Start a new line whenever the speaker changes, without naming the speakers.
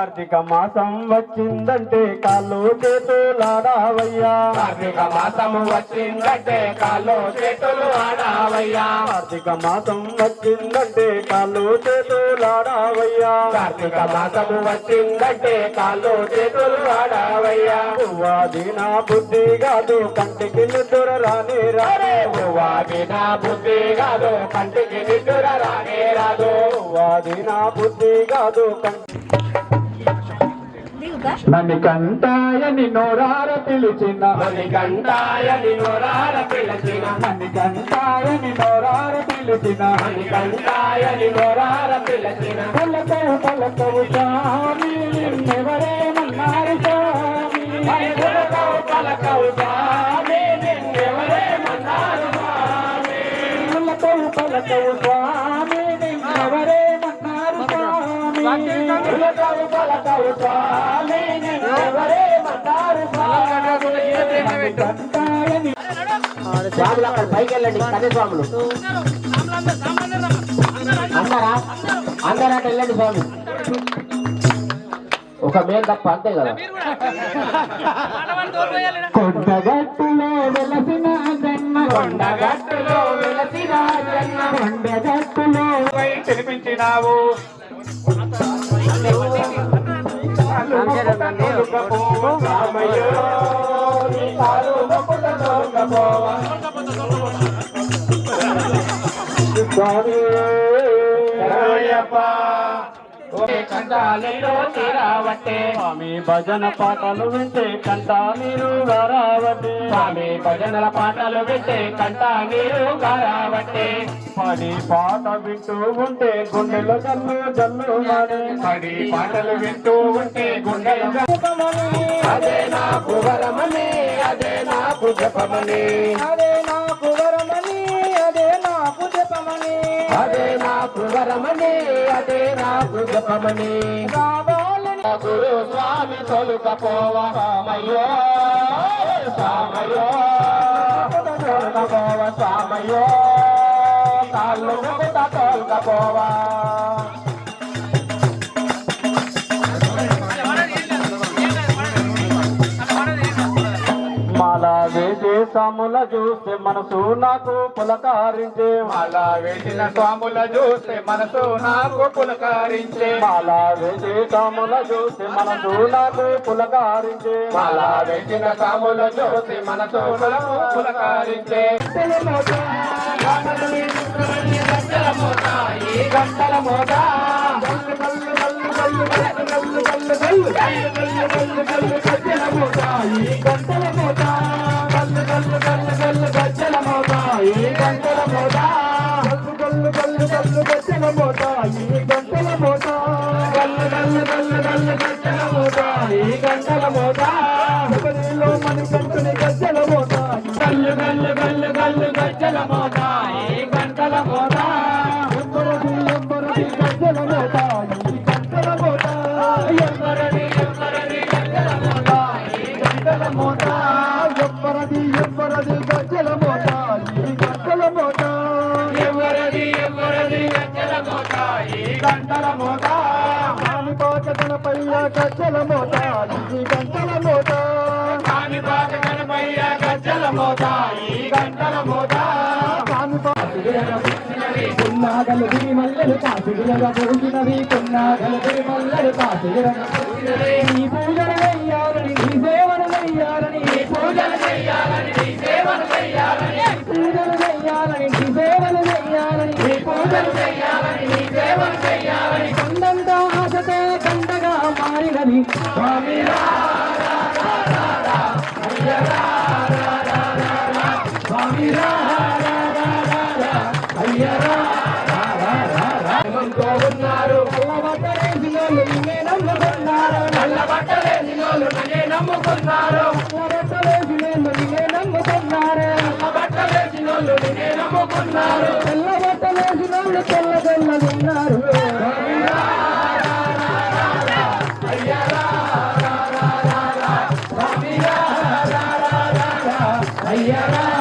కార్తీక మాసం వచ్చిందంటే కాళ్ళు చేతులాడావయ్యా
కార్తీక మాసం వచ్చిందంటే కాళ్ళు చేతులు ఆడావయ్యా
కార్తీక మాసం వచ్చిందంటే కాళ్ళు చేతులాడావయ్యా
కార్తీక మాసం వచ్చిందంటే కాళ్ళు చేతులు ఆడావయ్యా
పువ్వాది నా బుద్ధి కాదు కంటికి నిద్ర రాని రారే
పువ్వాది నా బుద్ధి కాదు కంటికి నిద్ర రానే రాదు
పువ్వాది నా బుద్ధి కాదు మణికంఠాయని నోరార పిలిచిన
మణికంఠాయని నోరార పిలిచిన
మణికంఠాయని నోరార పిలిచిన
మణికంఠాయని నోరార పిలిచిన
పలకవు పలకవు స్వామి నిన్నెవరేమన్నారు స్వామి
పలకవు పలకవు స్వామి నిన్నెవరేమన్నారు స్వామి
పలకవు పలకవు స్వామి నిన్నెవరేమన్నారు స్వామి
పలకవు పలకవు స్వామి నిన్నెవరేమన్నారు
మణికంఠాయని
స్వాములు అక్కడ పైకి వెళ్ళండి కదే స్వాములు అందరూ అటు వెళ్ళండి స్వామి ఒక మేలు తప్ప అంతే కదా
కొండగట్టులో వెలసిన జన్మ
కొండగట్టులో వెలసిన జన్మ
కొండగట్టులో
తినిపించినావు కంటాలలో తీరావట్టే
స్వామి భజన పాటలు వింటే కంటా నీరు గారావటే
స్వామి భజనల పాటలు వింటే కంటా నీరు గారావట్టే
పడి పాట వింటూ ఉంటే గుండెలో జల్లు జల్లు మాడే
పడి పాటలు వింటూ ఉంటే గుండెలు అదే నాకు వరమని అదే నాకు జపమని
అదే నాకు వరమని అదే నాకు జపమని
అదే నాకు వరమని అదే నాకు జపమని గురు స్వామి తొలుకపోవ సామయ్యో సామయ్యో తొలుకపోవ సామయ్యో కాళ్ళు ముగుత తొలుకపోవా
మాలా వేసే సాముల చూస్తే మనసు నాకు పులకారించే
అలా వేసిన స్వాముల చూస్తే మనసు నాకు పులకారించే
మాలా వేసే సాముల చూస్తే మనసు నాకు పులకారించే
అలా వేసిన స్వాముల చూస్తే మనసు పులకారించే గంటల మోత గజ్జల మోత ఈ గంటల మోత
గల్లు గల్లు గల్లు గజ్జల మోత ఈ గంటల మోత
గల్లు గల్లు గల్లు గల్లు గజ్జల మోత ఈ గంటల మోత
శబరిలో మణికంఠుని గజ్జల మోత
గల్లు గల్లు గల్లు గల్లు గజ్జల మోత ఈ గంటల మోత
ఎంబరది ఎంబరది గజ్జల మోత ఈ గంటల మోత
ఎవ్వరది ఎవ్వరది గజ్జల మోత ఈ గంటల మోత
ఎంబరది ఎంబరది గజ్జల మోత ఈ గంటల మోత
ఎవ్వరది ఎవ్వరది గజ్జల మోత ఈ గంటల మోత
కాణిపాక గణపయ్య గజ్జల మోత ఈ గంటల మోత
కాణిపాక గణపయ్య గజ్జల మోత ఈ గంటల మోత
పున్నాగలు దిగి మల్లెలు కాసిగిరగా పోసినవి పున్నాగలు దిగి మల్లెలు కాసిగిరగా నీ పూజలు వెయ్యాలని నీ సేవలు వెయ్యాలని
నీ పూజలు చేయాలని నీ సేవలు చేయాలని
పూజలు వెయ్యాలని నీ సేవలు వెయ్యాలని
నీ పూజలు చేయాలని నీ సేవలు చేయాలని
కొండంత ఆశతో కండగా మారినది స్వామి స్వామి
ప్రేమంతో ఉన్నారు
నల్లబట్టలేసినోళ్ళు నిన్నే నమ్ముకున్నారు
నల్ల బట్టలేసినోళ్ళు నన్నే నమ్ముకున్నారు
నల్లబట్టలేసినోళ్ళు నిన్నే నమ్ముకున్నారు
నల్ల బట్టలేసినోళ్ళు నిన్నే నమ్ముకున్నారు
తెల్లబట్టలేసినోళ్ళు తెల్ల తెల్లగున్నారు
అయ్యరా